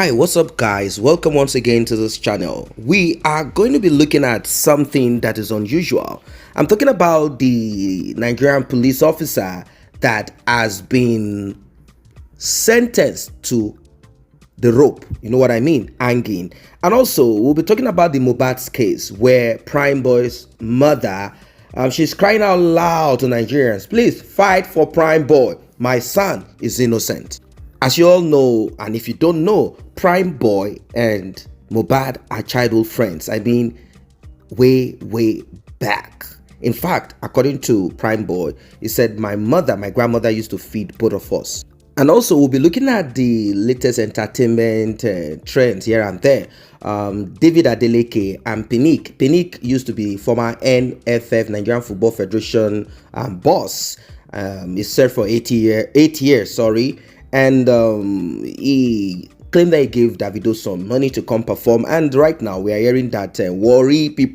Hi, what's up guys? Welcome once again to this channel. We are going to be looking at something that is unusual. I'm talking about the Nigerian police officer that has been sentenced to the rope. You know what I mean? Hanging. And also, we'll be talking about the Mohbad's case where Prime Boy's mother, she's crying out loud to Nigerians, please fight for Prime Boy. My son is innocent. As you all know, and if you don't know, Prime Boy and Mohbad are childhood friends. I mean, way back. In fact, according to Prime Boy, he said, my grandmother used to feed both of us. And also, we'll be looking at the latest entertainment trends here and there. David Adeleke and Penik. Penik used to be former NFF, Nigerian Football Federation boss. He served for 8 years, and he claimed that he gave Davido some money to come perform, and right now we are hearing that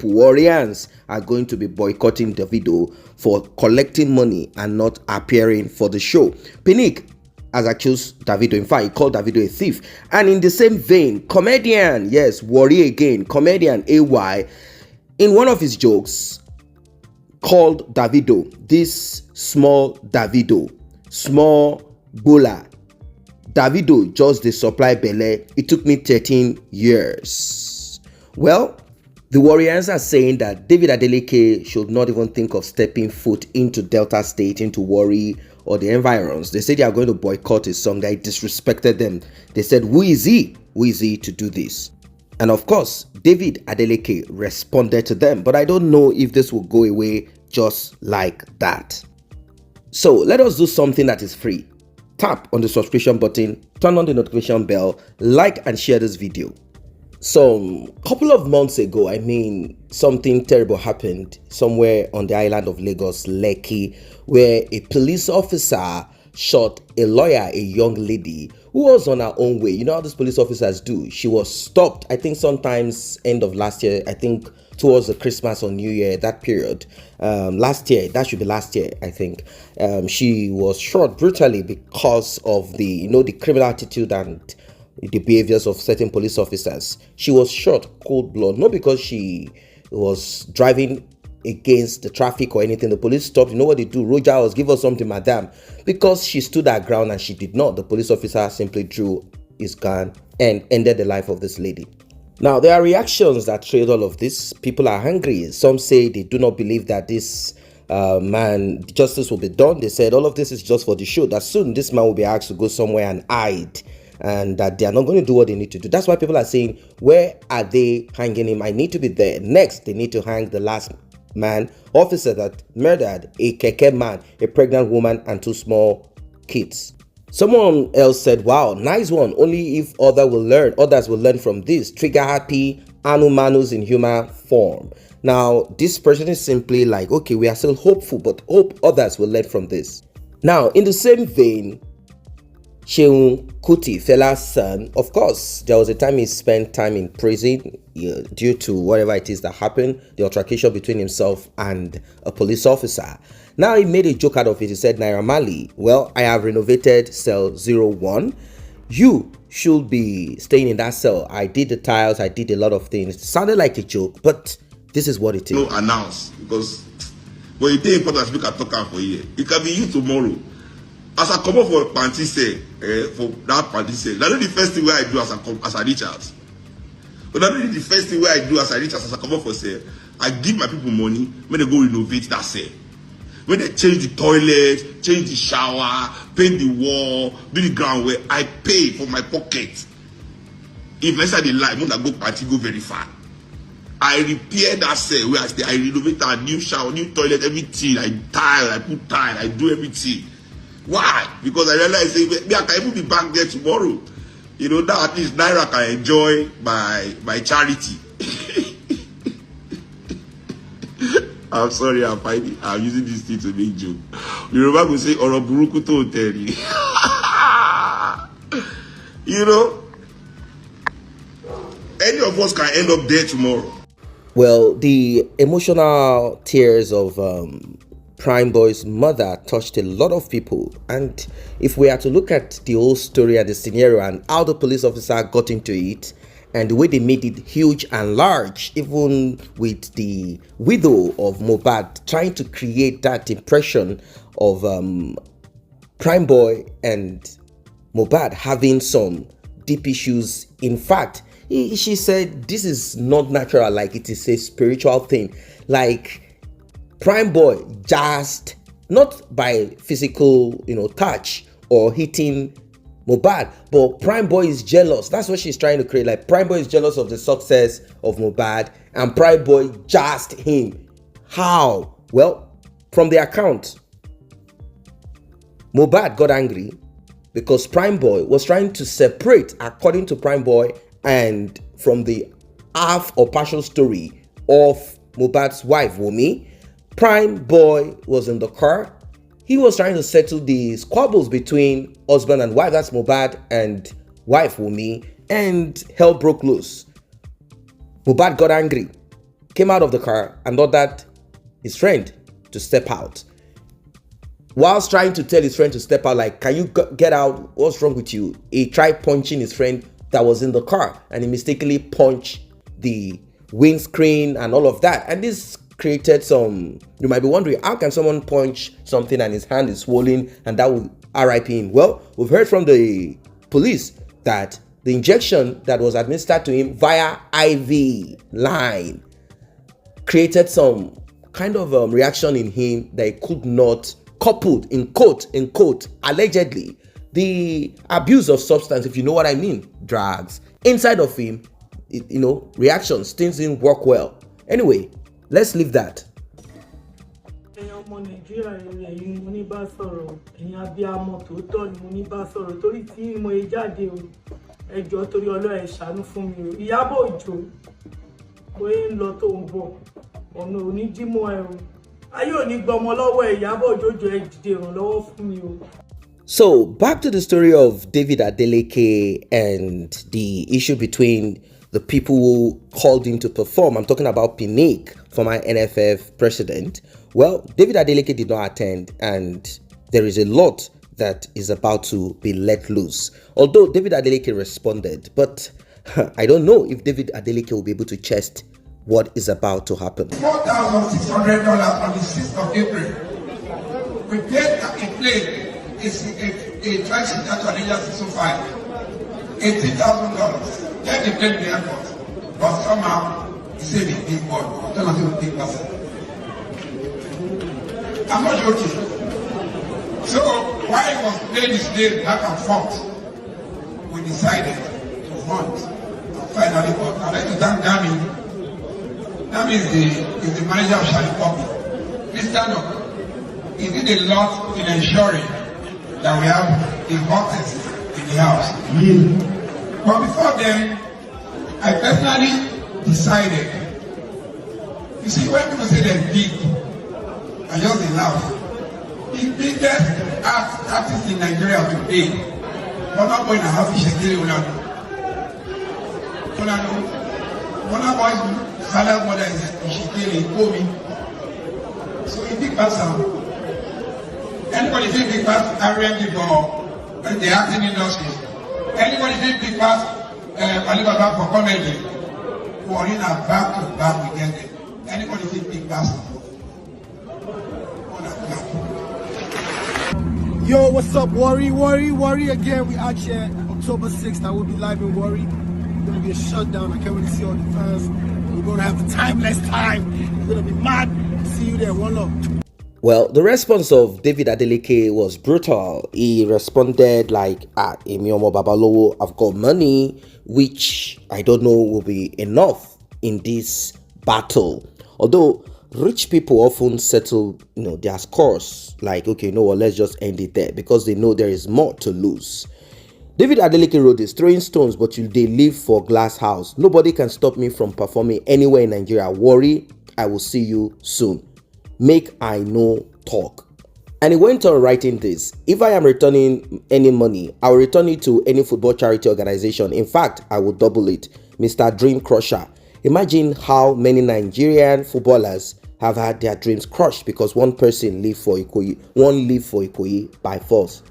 Warriors are going to be boycotting Davido for collecting money and not appearing for the show. Penik has accused Davido, in fact he called Davido a thief. And in the same vein, comedian, yes, Warrior again, comedian AY, in one of his jokes called Davido, this small Davido, small Bola. Davido just the supply belle. It took me 13 years. Well, the Warriors are saying that David Adeleke should not even think of stepping foot into Delta State, into Warri or the environs. They say they are going to boycott his song, that he disrespected them. They said, who is he? Who is he to do this? And of course, David Adeleke responded to them, but I don't know if this will go away just like that. So let us do something that is free. Tap on the subscription button, turn on the notification bell, like and share this video. So a couple of months ago, something terrible happened somewhere on the island of Lagos, Lekki, where a police officer shot a lawyer, a young lady who was on her own way. You know how these police officers do. She was stopped, I think sometimes end of last year, I think towards the Christmas or New Year, that period. Last year, that should be last year, I think. She was shot brutally because of the criminal attitude and the behaviors of certain police officers. She was shot cold blood, not because she was driving against the traffic or anything. The police stopped. You know what they do? Rogers, give us something, madam. Because she stood her ground and she did not. The police officer simply drew his gun and ended the life of this lady. Now, there are reactions that trade all of this. People are angry. Some say they do not believe that this justice will be done. They said all of this is just for the show, that soon this man will be asked to go somewhere and hide, and that they are not going to do what they need to do. That's why people are saying, where are they hanging him? I need to be there. Next, they need to hang the last man officer that murdered a keke man, a pregnant woman, and 2 small kids. Someone else said, wow, nice one. Only if others will learn from this. Trigger happy, anu manus in human form. Now, this person is simply like, okay, we are still hopeful, but hope others will learn from this. Now, in the same vein, Seun Kuti, Fela's son, of course, there was a time he spent time in prison due to whatever it is that happened, the altercation between himself and a police officer. Now he made a joke out of it. He said, Naira Marley, well, I have renovated cell 01. You should be staying in that cell. I did the tiles, I did a lot of things. It sounded like a joke, but this is what it is. No announce, because when you take important speak at talk for you, it can be you tomorrow. As I come up for panty say, for that panty say, that's not the first thing where I do as I reach out. But that's not the first thing where I do as I reach out, as I come up for say, I give my people money when they go renovate that cell. When they change the toilet, change the shower, paint the wall, do the ground where I pay for my pocket. If let's say they lie, when I go party, go very far. I repair that cell where I stay. I renovate a new shower, new toilet, everything. I tile, I put tile, I do everything. Why? Because I realize me, I can even be back there tomorrow. You know, that at least Naira can enjoy my charity. I'm sorry, I'm using this thing to make joke. Yoruba will say, "Oro buruku to tell you." You know, any of us can end up there tomorrow. Well, the emotional tears of Prime Boy's mother touched a lot of people. And if we are to look at the whole story and the scenario and how the police officer got into it and the way they made it huge and large, even with the widow of Mohbad trying to create that impression of Prime Boy and Mohbad having some deep issues. In fact, she said this is not natural, like it is a spiritual thing. Like Prime Boy just not by physical, touch or hitting Mohbad, but Prime Boy is jealous. That's what she's trying to create. Like Prime Boy is jealous of the success of Mohbad, and Prime Boy just him. How? Well, from the account, Mohbad got angry because Prime Boy was trying to separate, according to Prime Boy, and from the half or partial story of Mohbad's wife, Wunmi. Prime Boy was in the car. He was trying to settle the squabbles between husband and wife, that's Mohbad and wife Wunmi, and hell broke loose. Mohbad got angry, came out of the car and ordered his friend to step out. Whilst trying to tell his friend to step out, like, can you get out? What's wrong with you? He tried punching his friend that was in the car, and he mistakenly punched the windscreen and all of that. And this created some, you might be wondering, how can someone punch something and his hand is swollen and that will RIP him? Well, we've heard from the police that the injection that was administered to him via IV line created some kind of reaction in him that he could not, coupled in quote, allegedly, the abuse of substance, if you know what I mean, drugs, inside of him, reactions, things didn't work well. Anyway, let's leave that. ọmọ nàìjíríà ẹ̀yin ni mo ní bá sọ̀rọ̀ ẹ̀yin abiyamọ tòótọ́ ni mo ní bá sọ̀rọ̀ torí tí mo yẹ jáde o ẹjọ́ torí Ọlọ́run ẹ ṣàánú fún mi o Ìyábọ̀ Òjó bóyá ń lọ tó ń bọ̀ ọ̀nà oníjímọ̀ ẹ o ayé ò ní gbọmọ lọ́wọ́ ẹ Ìyábọ̀ Òjó jọ̀ọ́ ẹ dìde ìrànlọ́wọ́ fún mi o. So back to the story of David Adeleke and the issue between the people who called him to perform. I'm talking about Pinnick, former NFF president. Well, David Adeleke did not attend, and there is a lot that is about to be let loose. Although David Adeleke responded, but I don't know if David Adeleke will be able to chest what is about to happen. $4,600 on the 6th of April. We paid a plane. It's a transit to Abuja 605. $80,000. Then they paid the airport. But somehow, he said a big boy. Don't have a big person. I'm not joking. So, while he was playing his day back and forth, we decided to hunt. Finally, I'd like to thank Dami. Dami is the manager of Shali Poppy. Please stand up. He did a lot in ensuring that we have the boxes in the house. But before then, I personally decided. You see, when people say they're big, I just laugh. The biggest artist in Nigeria today, one of them have to shake Ronaldo. One of them, Salah mother is Shikiri, Kobe. So a big person. Anybody think big past R&B for the acting industry? Anybody think big past Alibaba for comedy? Who are in a back-to-back weekend? Anybody think big past? Yo, what's up, Worry again. We out here October 6th. I will be live in Worry. It's gonna be a shutdown. I can't really see all the fans. We're gonna have the timeless time. It's gonna be mad. See you there. One love. Well, the response of David Adeleke was brutal. He responded like, Emiomo Babalowo, I've got money, which I don't know will be enough in this battle. Although rich people often settle, their scores like, okay, let's just end it there because they know there is more to lose. David Adeleke wrote this, throwing stones, but they live for glass house. Nobody can stop me from performing anywhere in Nigeria. Worry, I will see you soon. Make I no talk. And he went on writing this, if I am returning any money, I will return it to any football charity organization. In fact, I will double it. Mr. Dream Crusher. Imagine how many Nigerian footballers have had their dreams crushed because one person lived for Ikoyi by force.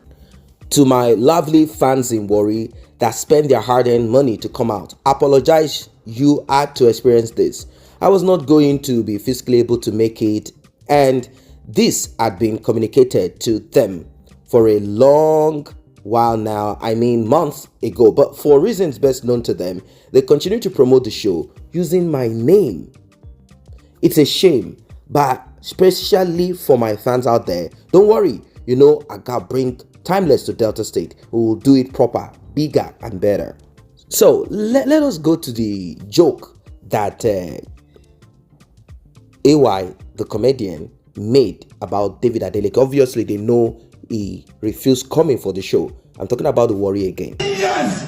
To my lovely fans in Warri that spend their hard-earned money to come out, apologize, you had to experience this. I was not going to be physically able to make it, and this had been communicated to them for a long while now, I mean months ago, but for reasons best known to them, they continue to promote the show using my name. It's a shame, but especially for my fans out there, don't worry, I got bring Timeless to Delta State. We will do it proper, bigger and better. So let us go to the joke that AY, the comedian, made about David Adeleke. Obviously, they know he refused coming for the show. I'm talking about the Warri again. 13 years.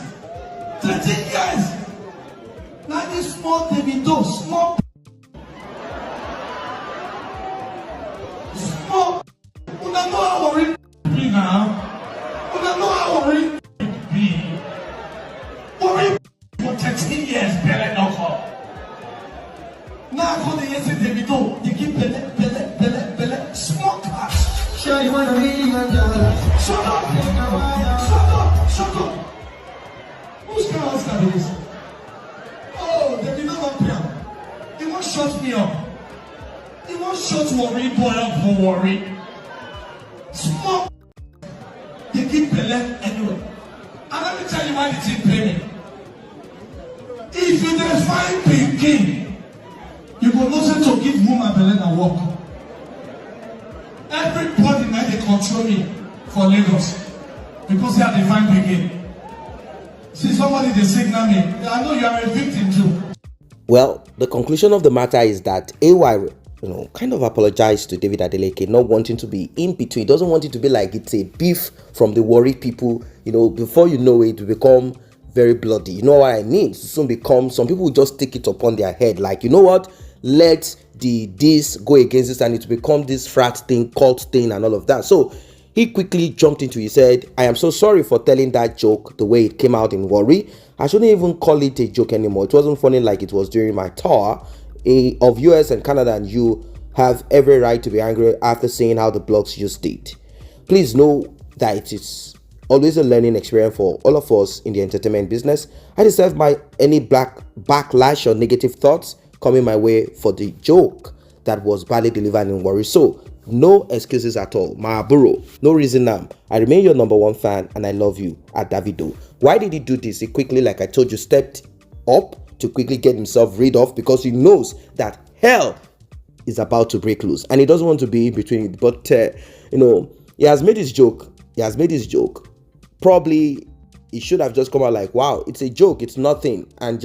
Now this small Davido, small. Una know how Warri be now. Una know how Warri be. Warri for 13 years, Belle Noko. Now for the years Davido, they keep Belle, small class. Sure, you wanna be my girl. Shut up. Whose kind of Oscar is? Oh, Davido don't pay. He won't shut me up. He won't shut Warri boy up for Warri. Small. They keep Belle anyway. And let me tell you why they didn't pay me. If you define Peking, you go know to give woman Belle and work. Everybody now they control me for Lagos because they are define Peking. See somebody they signal me. I know you are a victim too. Well, the conclusion of the matter is that AY, kind of apologized to David Adeleke, not wanting to be in between. He doesn't want it to be like it's a beef from the Warri people. Before you know it will become very bloody. You know what I mean? Soon become, some people will just take it upon their head. Like, you know what? Let this go against this and it will become this frat thing, cult thing and all of that. So he quickly jumped into it. He said, I am so sorry for telling that joke the way it came out in Warri. I shouldn't even call it a joke anymore. It wasn't funny like it was during my tour of US and Canada, and you have every right to be angry after seeing how the blogs just did. Please know that it is always a learning experience for all of us in the entertainment business. I deserve any backlash or negative thoughts coming my way for the joke that was badly delivered in Warri. So no excuses at all. Maaburo, no reason now. I remain your number one fan and I love you, at Davido. Why did he do this? He quickly, like I told you, stepped up to quickly get himself rid of, because he knows that hell is about to break loose and he doesn't want to be in between it. But he has made his joke. Probably he should have just come out like, wow, it's a joke, it's nothing, and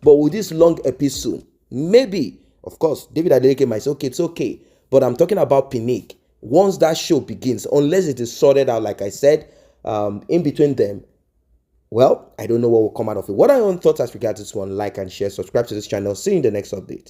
but with this long episode, maybe, of course, David Adeleke might say, okay, it's okay. But I'm talking about Pinnick. Once that show begins, unless it is sorted out, like I said, in between them, well, I don't know what will come out of it. What are your own thoughts as regards this one? Like and share, subscribe to this channel. See you in the next update.